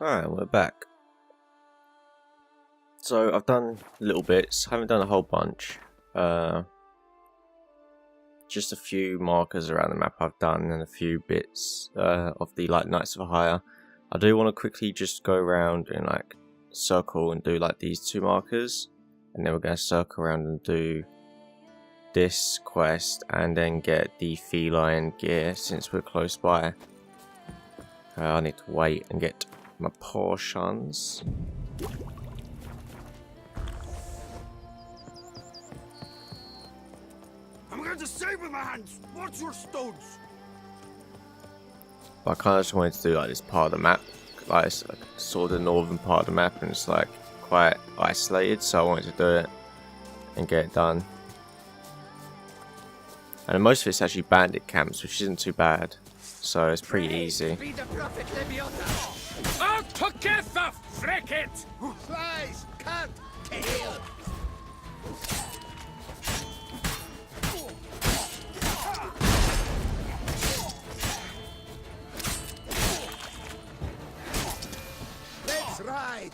Alright, we're back. So I've done little bits, haven't done a whole bunch. Just a few markers around the map I've done and a few bits of the Knights of Hire. I do want to quickly just go around and circle and do these two markers, and then we're going to circle around and do this quest and then get the feline gear since we're close by. I need to wait and get my portions. I'm going to save with my hands. Watch your stones. But I kind of just wanted to do this part of the map, it's sort of the northern part of the map, and it's quite isolated, so I wanted to do it and get it done. And most of it's actually bandit camps, which isn't too bad, so it's pretty easy. Out together, frick it! Flies can't kill. Let's ride.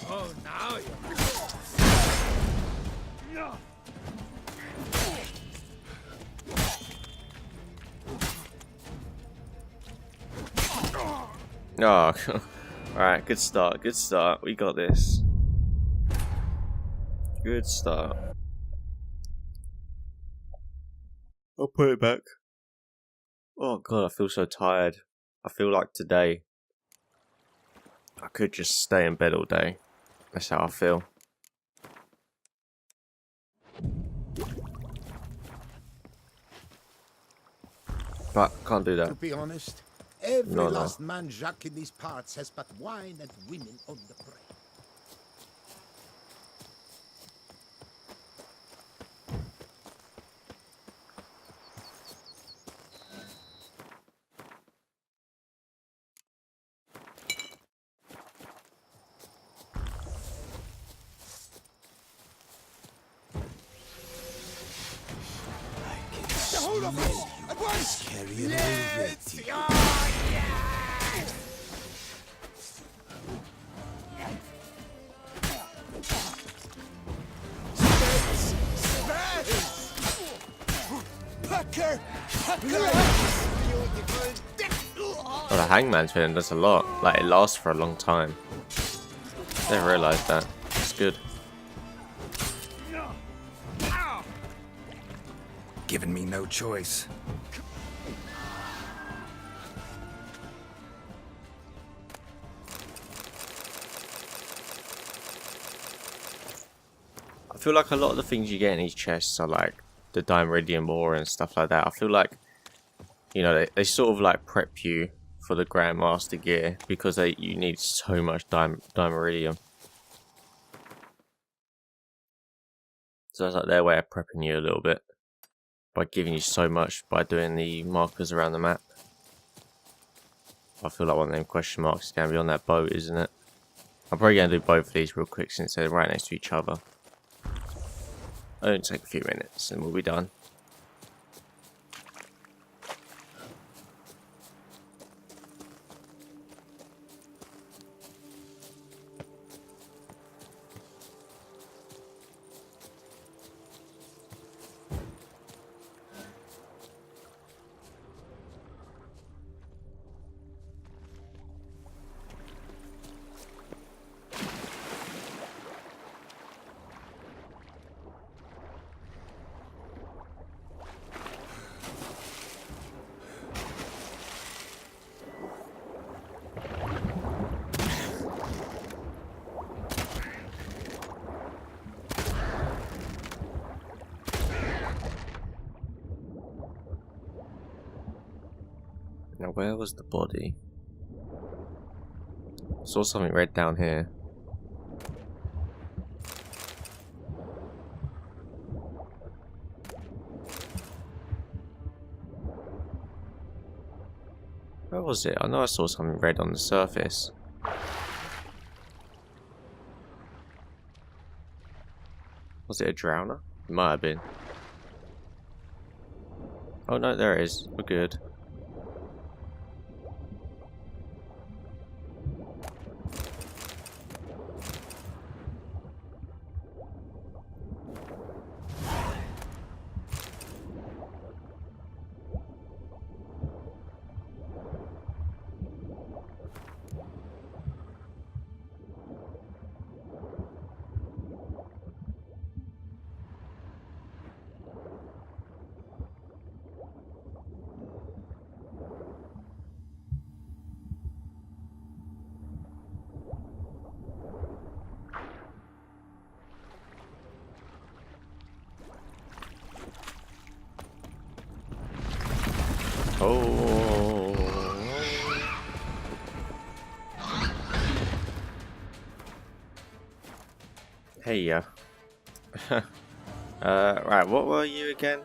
Oh, now you're. Oh, alright, good start, good start. We got this. Good start. I'll put it back. Oh god, I feel so tired. I feel like today I could just stay in bed all day. That's how I feel. But can't do that. To be honest, every last man Jacques in these parts has but wine and women on the brain. Hold of it! At once! Carry it away, Oh, the hangman's feeling does a lot. It lasts for a long time. Never realised that. It's good. Giving me no choice. I feel like a lot of the things you get in these chests are the Dimeridium ore and stuff like that. I feel like, you know, they sort of prep you for the Grandmaster gear because you need so much Dimeridium. So it's their way of prepping you a little bit by giving you so much by doing the markers around the map. I feel like one of them question marks is going to be on that boat, isn't it? I'm probably going to do both of these real quick since they're right next to each other. It'll take a few minutes and we'll be done. Now, where was the body? I saw something red down here. Where was it? I know I saw something red on the surface. Was it a drowner? It might have been. Oh no, there it is. We're good. Hey, right, what were you again?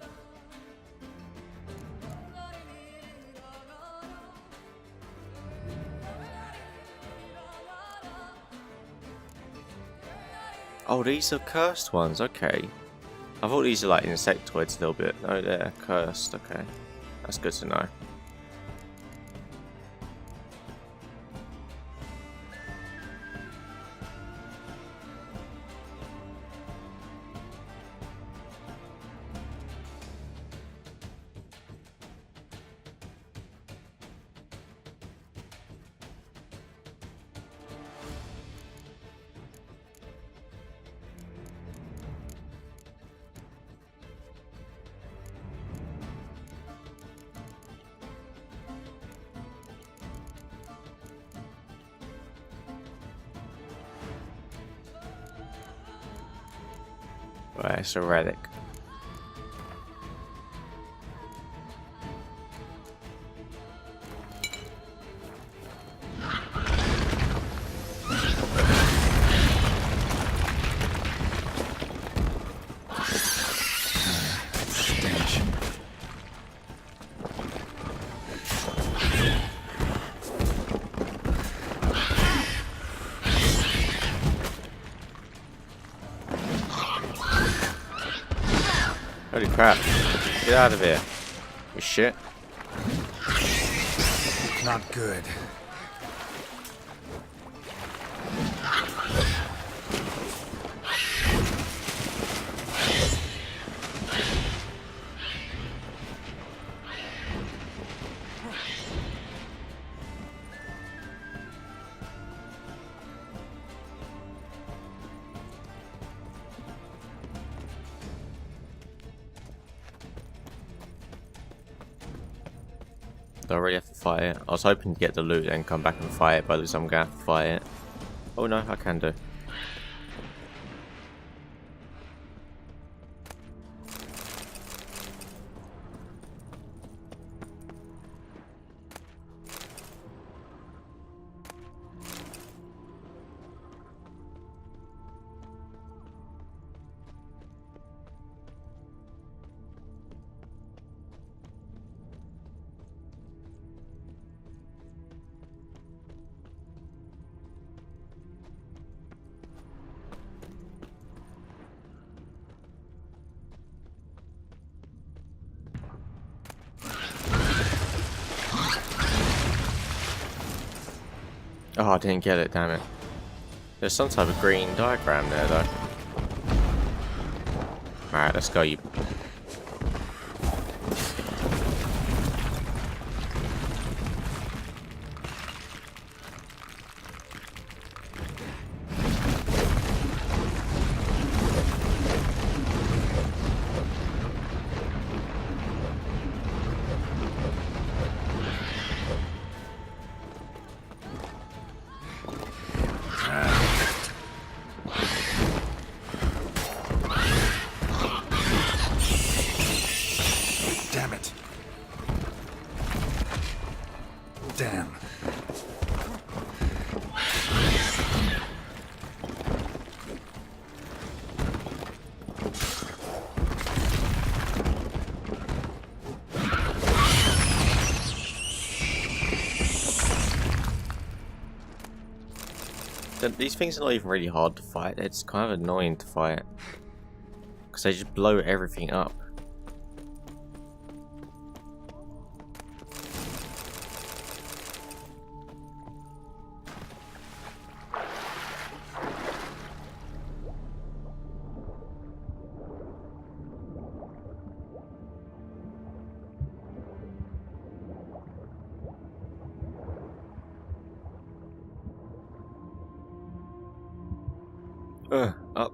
Oh, these are cursed ones, okay. I thought these are like insectoids a little bit. No, they're cursed, okay. That's good to know. Right, it's a relic. Stench. Holy crap. Get out of here. You shit. Not good. Do I really have to fight it? I was hoping to get the loot and come back and fight it, but at least I'm gonna have to fight it. Oh no, I can do. Oh, I didn't get it, damn it. There's some type of green diagram there, though. Alright, let's go, you. Damn it. Damn. These things are not even really hard to fight. It's kind of annoying to fight. Because they just blow everything up. Up.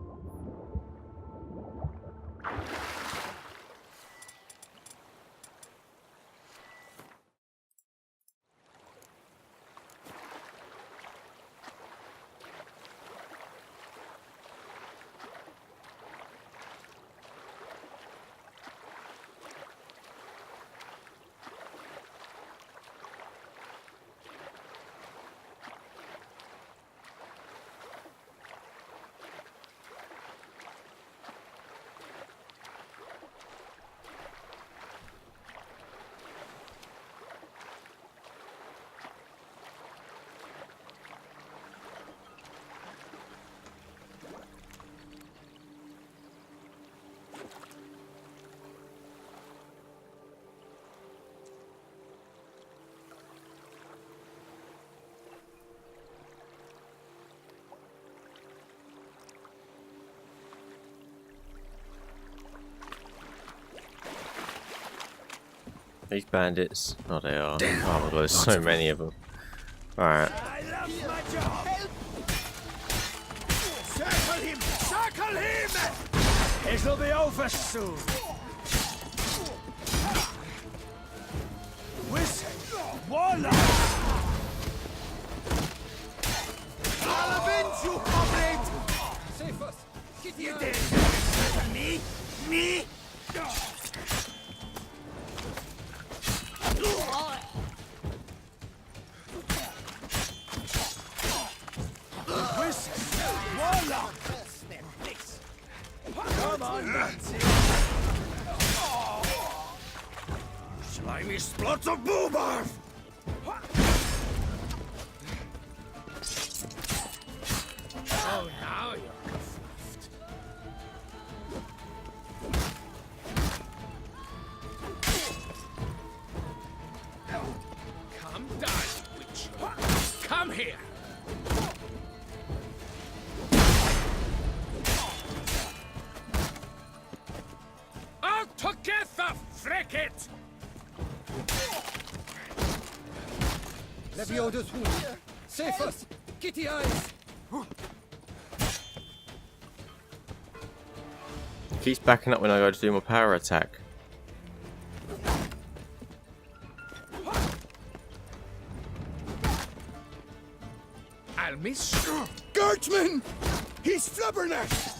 These bandits. Oh, they are. Damn, Oh my god, there's so many of them. Alright. I love my job. Circle him! Circle him! It'll be over soon. Whistle! Warlock! I'll avenge you, comrade! Save us! You dare to me? Me? Whistle! Warlock! Come on, Nancy! Slimy splots of boobarf! Oh, now you're soft. Come down, witch. Come here. Out together, frick it! Levioda's wound. Save us! Kitty eyes! Keeps backing up when I go to do my power attack. I'll miss you. Guardsman! He's flubbernecked!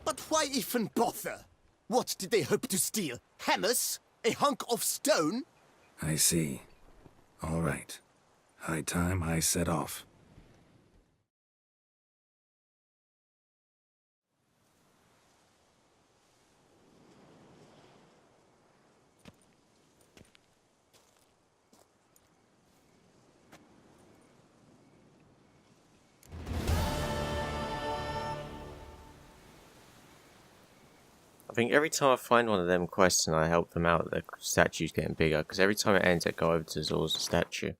But why even bother? What did they hope to steal? Hammers? A hunk of stone? I see. All right. High time I set off. I think every time I find one of them quests and I help them out, the statue's getting bigger. Because every time it ends, I go over to Zor's statue.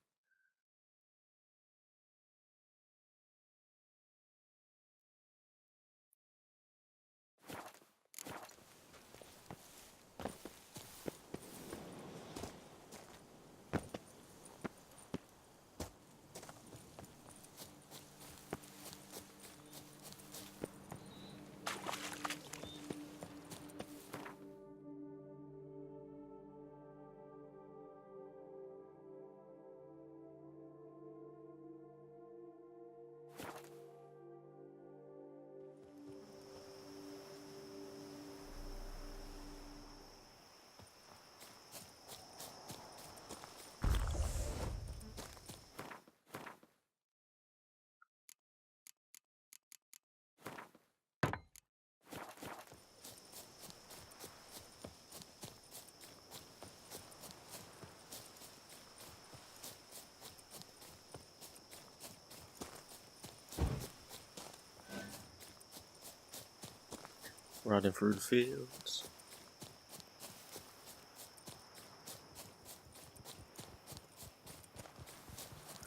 Riding through the fields.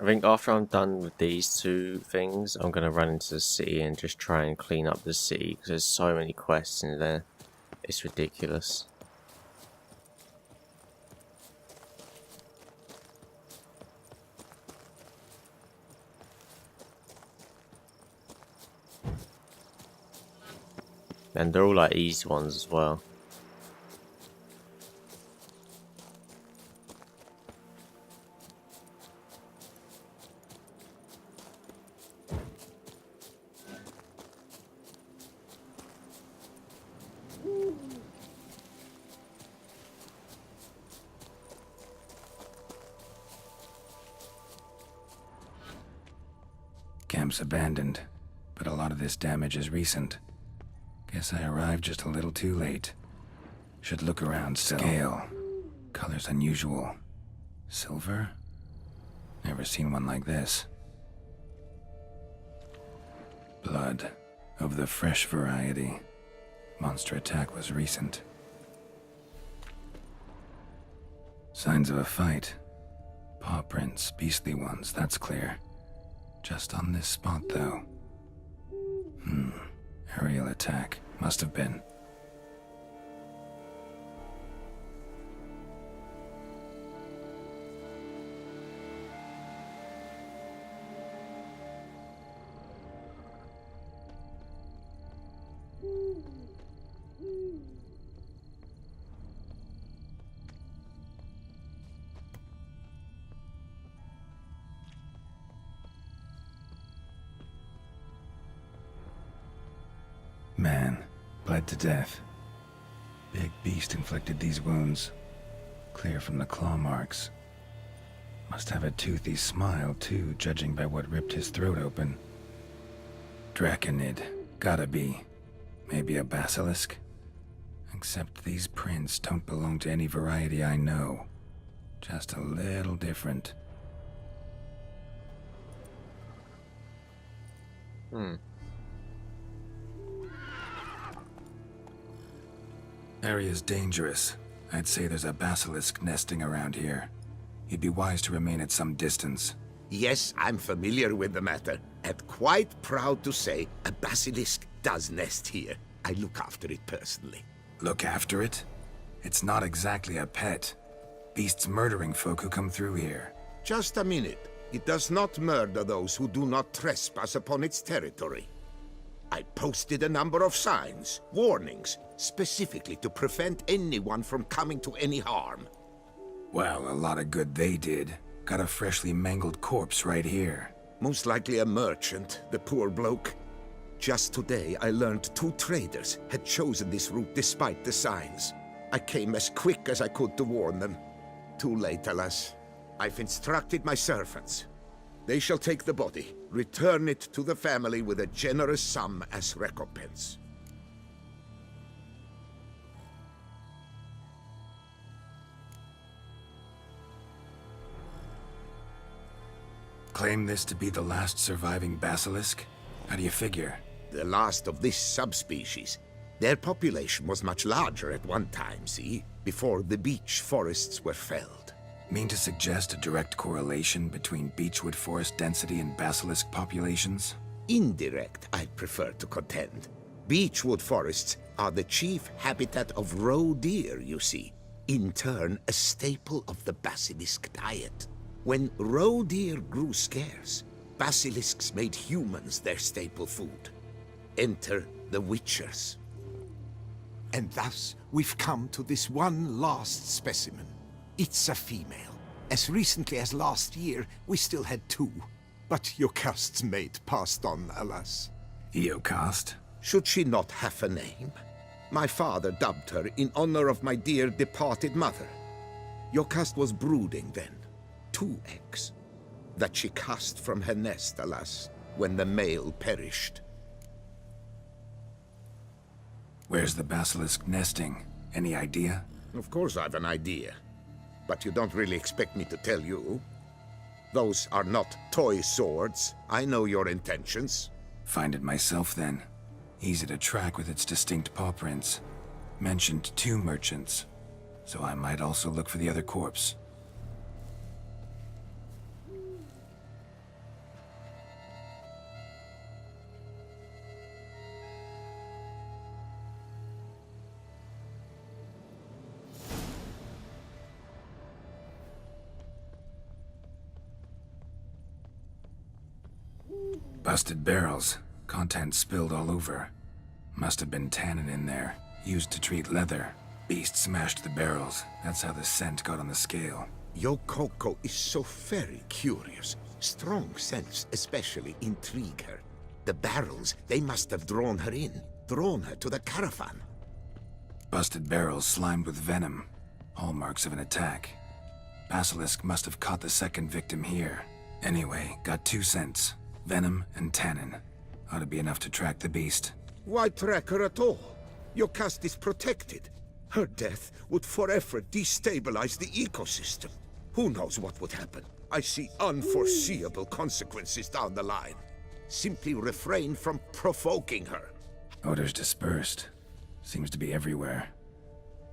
I think after I'm done with these two things, I'm going to run into the city and just try and clean up the city because there's so many quests in there. It's ridiculous. And they're all like easy ones as well. Camp's abandoned, but a lot of this damage is recent. Guess I arrived just a little too late. Should look around still. Scale. Colors unusual. Silver? Never seen one like this. Blood of the fresh variety. Monster attack was recent. Signs of a fight. Paw prints, beastly ones, that's clear. Just on this spot, though. Aerial attack. Must have been. Man, bled to death. Big beast inflicted these wounds. Clear from the claw marks. Must have a toothy smile, too, judging by what ripped his throat open. Draconid. Gotta be. Maybe a basilisk? Except these prints don't belong to any variety I know. Just a little different. Area's dangerous. I'd say there's a basilisk nesting around here. You'd be wise to remain at some distance. Yes, I'm familiar with the matter, and quite proud to say a basilisk does nest here. I look after it personally. Look after it? It's not exactly a pet. Beasts murdering folk who come through here. Just a minute. It does not murder those who do not trespass upon its territory. I posted a number of signs, warnings, specifically to prevent anyone from coming to any harm. Well, a lot of good they did. Got a freshly mangled corpse right here. Most likely a merchant, the poor bloke. Just today, I learned 2 traders had chosen this route despite the signs. I came as quick as I could to warn them. Too late, alas. I've instructed my servants. They shall take the body, return it to the family with a generous sum as recompense. Claim this to be the last surviving basilisk? How do you figure? The last of this subspecies. Their population was much larger at one time, see? Before the beech forests were felled. Mean to suggest a direct correlation between beechwood forest density and basilisk populations? Indirect, I'd prefer to contend. Beechwood forests are the chief habitat of roe deer, you see. In turn, a staple of the basilisk diet. When roe deer grew scarce, basilisks made humans their staple food. Enter the witchers. And thus, we've come to this one last specimen. It's a female. As recently as last year, we still had 2. But Jocast's mate passed on, alas. Jocast? Should she not have a name? My father dubbed her in honor of my dear departed mother. Jocast was brooding then. 2 eggs. That she cast from her nest, alas, when the male perished. Where's the basilisk nesting? Any idea? Of course I've an idea. But you don't really expect me to tell you. Those are not toy swords. I know your intentions. Find it myself, then. Easy to track with its distinct paw prints. Mentioned 2 merchants, so I might also look for the other corpse. Busted barrels. Contents spilled all over. Must have been tannin in there. Used to treat leather. Beast smashed the barrels. That's how the scent got on the scale. Yokoko is so very curious. Strong scents especially intrigue her. The barrels, they must have drawn her in. Drawn her to the caravan. Busted barrels slimed with venom. Hallmarks of an attack. Basilisk must have caught the second victim here. Anyway, got 2 scents. Venom and tannin. Ought to be enough to track the beast. Why track her at all? Your caste is protected. Her death would forever destabilize the ecosystem. Who knows what would happen? I see unforeseeable consequences down the line. Simply refrain from provoking her. Odors dispersed. Seems to be everywhere.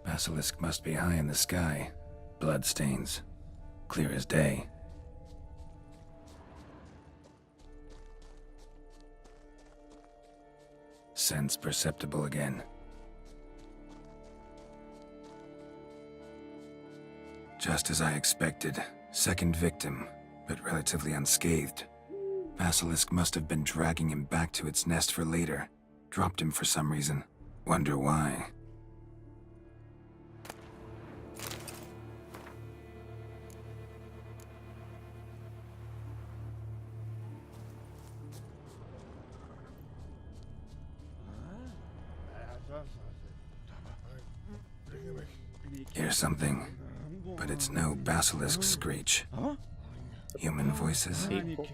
Basilisk must be high in the sky. Blood stains. Clear as day. Sense perceptible again. Just as I expected. Second victim, but relatively unscathed. Basilisk must have been dragging him back to its nest for later. Dropped him for some reason. Wonder why. Here's something, but it's no basilisk screech. Human voices. People.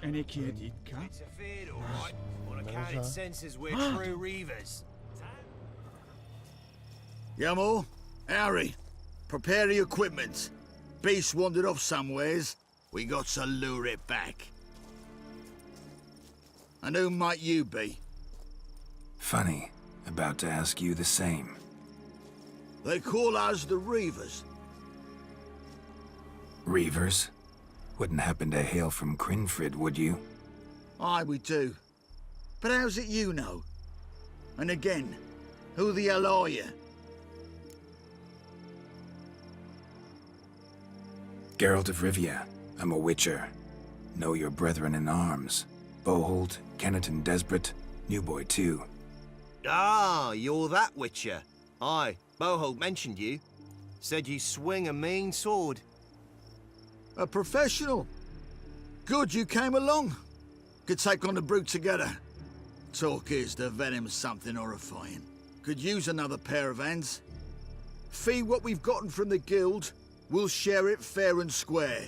It's a feed, alright. On account it senses we're true reavers. Yamo, Harry, prepare the equipment. Beast wandered off somewheres. We got to lure it back. And who might you be? Funny. About to ask you the same. They call us the Reavers. Reavers? Wouldn't happen to hail from Crinfrid, would you? Aye, we do. But how's it you know? And again, who the hell are you? Geralt of Rivia. I'm a witcher. Know your brethren in arms. Boholt, Kenneton Desperate, New Boy too. Ah, you're that witcher. Aye, Boholt mentioned you. Said you swing a mean sword. A professional. Good you came along. Could take on the brute together. Talk is the venom's something horrifying. Could use another pair of hands. Fee what we've gotten from the guild, we'll share it fair and square.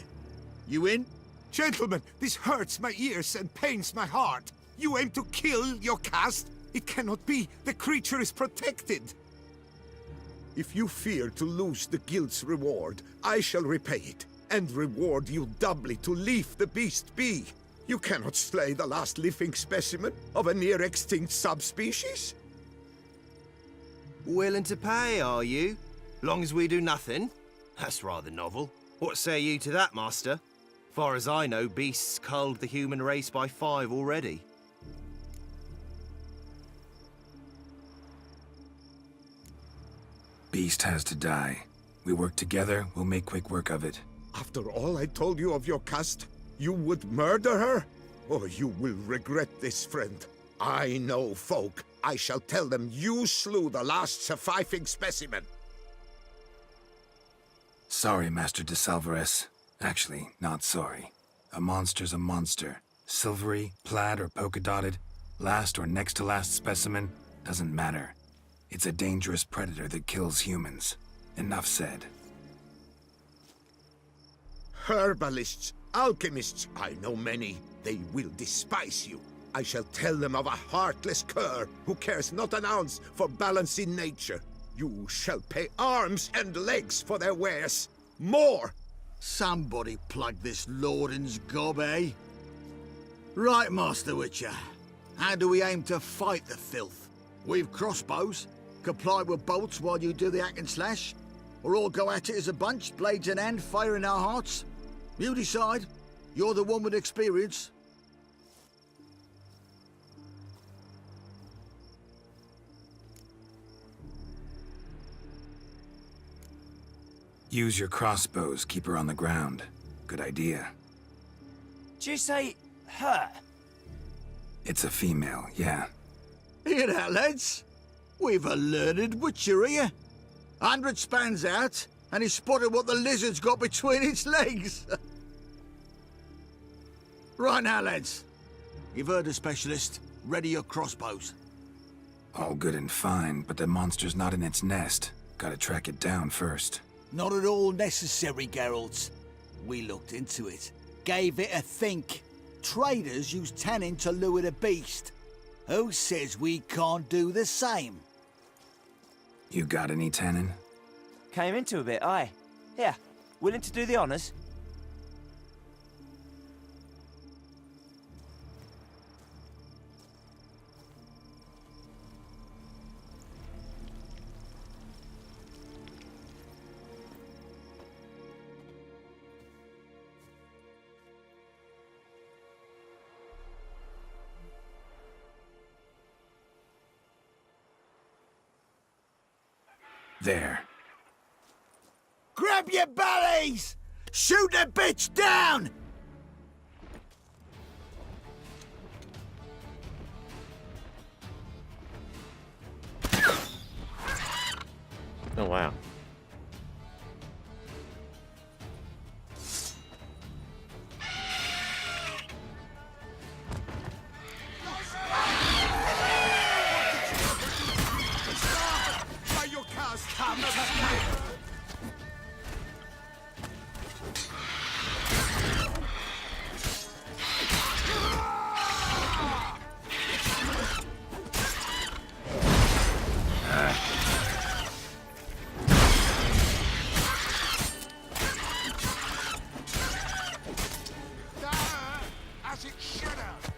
You in? Gentlemen, this hurts my ears and pains my heart. You aim to kill your caste? It cannot be. The creature is protected. If you fear to lose the guild's reward, I shall repay it, and reward you doubly to leave the beast be. You cannot slay the last living specimen of a near-extinct subspecies. Willing to pay, are you? Long as we do nothing? That's rather novel. What say you to that, Master? Far as I know, beasts culled the human race by 5 already. Beast has to die. We work together, we'll make quick work of it. After all I told you of your caste, you would murder her? Or you will regret this, friend. I know folk. I shall tell them you slew the last surviving specimen. Sorry, Master de Salvarez. Actually, not sorry. A monster's a monster. Silvery, plaid, or polka-dotted, last or next to last specimen, doesn't matter. It's a dangerous predator that kills humans. Enough said. Herbalists, alchemists, I know many. They will despise you. I shall tell them of a heartless cur who cares not an ounce for balance in nature. You shall pay arms and legs for their wares. More! Somebody plug this Lorden's gob, eh? Right, Master Witcher. How do we aim to fight the filth? We've crossbows. Comply with bolts while you do the hack and slash? Or all go at it as a bunch, blades in hand, fire in our hearts? You decide. You're the one with experience. Use your crossbows, keep her on the ground. Good idea. Did you say her? It's a female, yeah. Hear that, lads? We've a learned witcher here. 100 spans out, and he spotted what the lizard's got between its legs. Right now, lads. You've heard the specialist. Ready your crossbows. All good and fine, but the monster's not in its nest. Gotta track it down first. Not at all necessary, Geralt. We looked into it. Gave it a think. Traders use tannin to lure the beast. Who says we can't do the same? You got any tannin? Came into a bit, aye. Here, willing to do the honours? There. Grab your bellies! Shoot the bitch down! Oh wow. As it should have.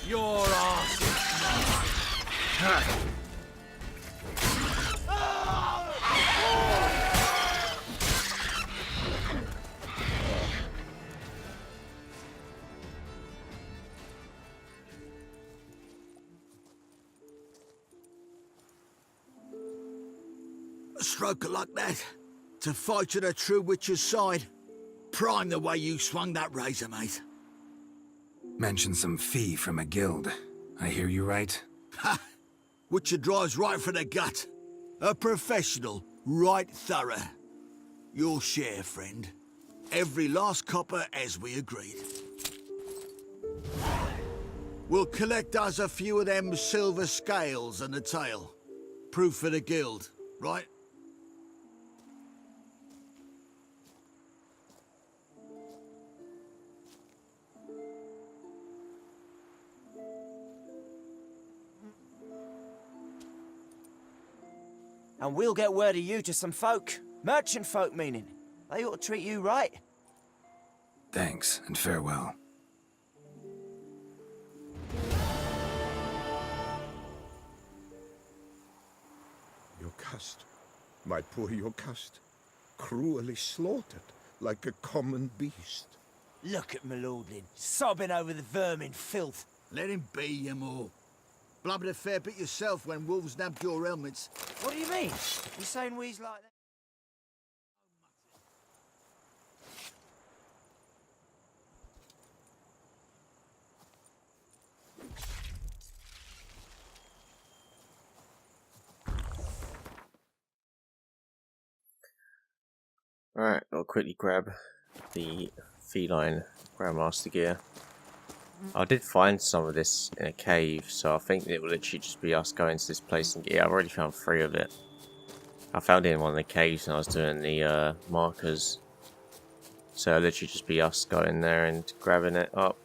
Your ass is mine. A stroke of luck, that. To fight at a true witcher's side. Prime the way you swung that razor, mate. Mentioned some fee from a guild. I hear you right? Ha! Witcher drives right for the gut. A professional, right thorough. Your share, friend. Every last copper as we agreed. We'll collect us a few of them silver scales and a tail. Proof for the guild, right? And we'll get word of you to some folk. Merchant folk, meaning. They ought to treat you right. Thanks, and farewell. Yocast, my poor Yocast, cruelly slaughtered like a common beast. Look at my lordling, sobbing over the vermin filth. Let him be, you more. Blubbered a fair bit yourself when wolves nabbed your helmets. What do you mean? You saying we's like that? Alright, I'll quickly grab the feline Grandmaster gear. I did find some of this in a cave, so I think it will literally just be us going to this place and get it. I've already found 3 of it. I found it in one of the caves when I was doing the markers. So it'll literally just be us going there and grabbing it up.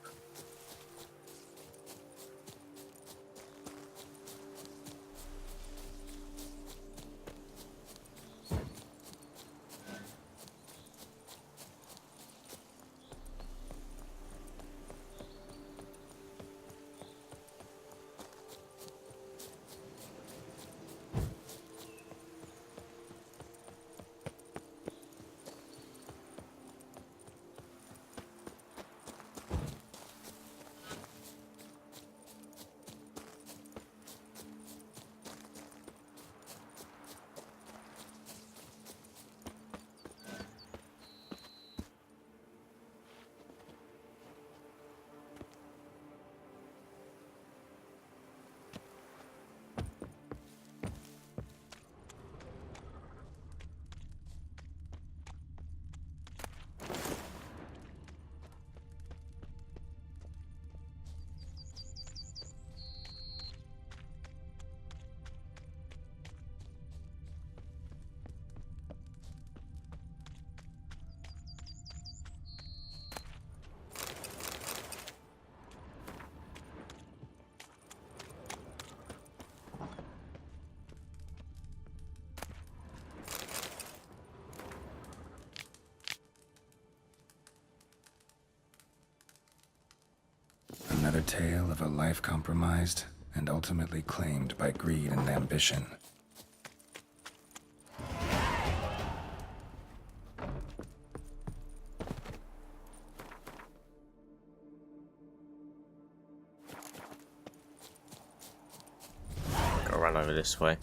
tale of a life compromised and ultimately claimed by greed and ambition. Gotta run over this way.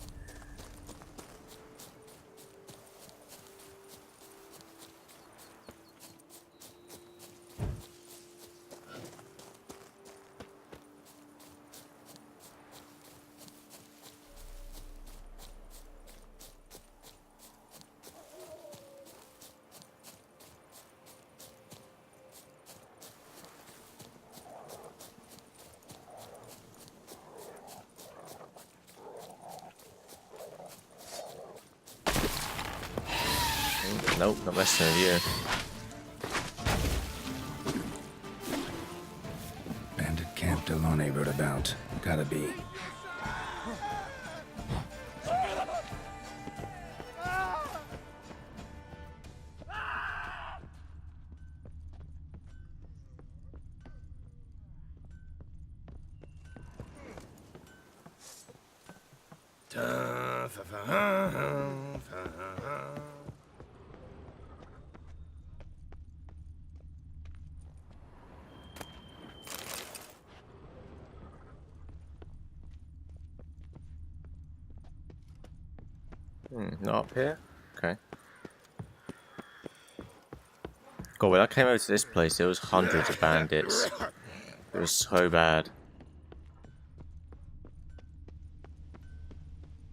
Nope, not messing with you. Bandit Camp Delone wrote about. Gotta be. Not up here? Okay. God, when I came over to this place, there was hundreds of bandits. It was so bad.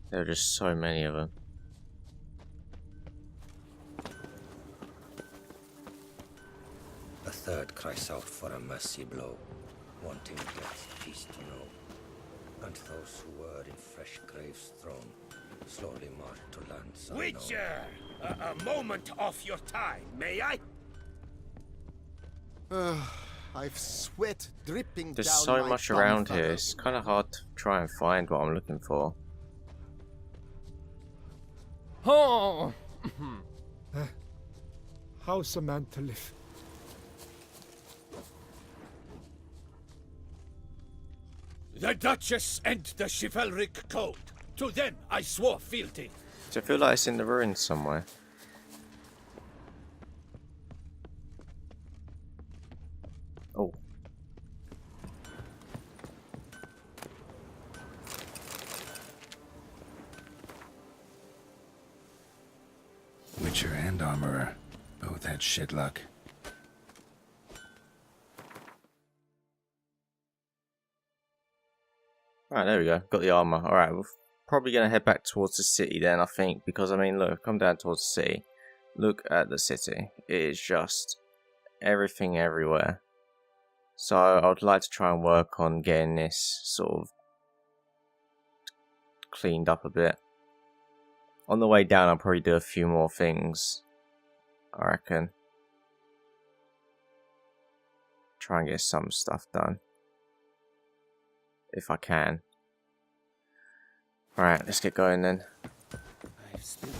There were just so many of them. A third cries out for a mercy blow, wanting death's peace to know. And those who were in fresh graves thrown slowly march to lands unknown. Witcher! A moment of your time, may I? I've sweat dripping There's down so my much bum around furrow. here, it's kind of hard to try and find what I'm looking for. Oh! How's a man to live? The Duchess and the chivalric code. To them I swore fealty. Do I feel like it's in the ruins somewhere? Oh. Witcher and armorer both had shit luck. Alright, there we go. Got the armor. Alright, we're probably going to head back towards the city then, I think. Because, I mean, look, come down towards the city. Look at the city. It is just everything everywhere. So, I would like to try and work on getting this sort of cleaned up a bit. On the way down, I'll probably do a few more things, I reckon. Try and get some stuff done. If I can. Alright, let's get going then. I've spilled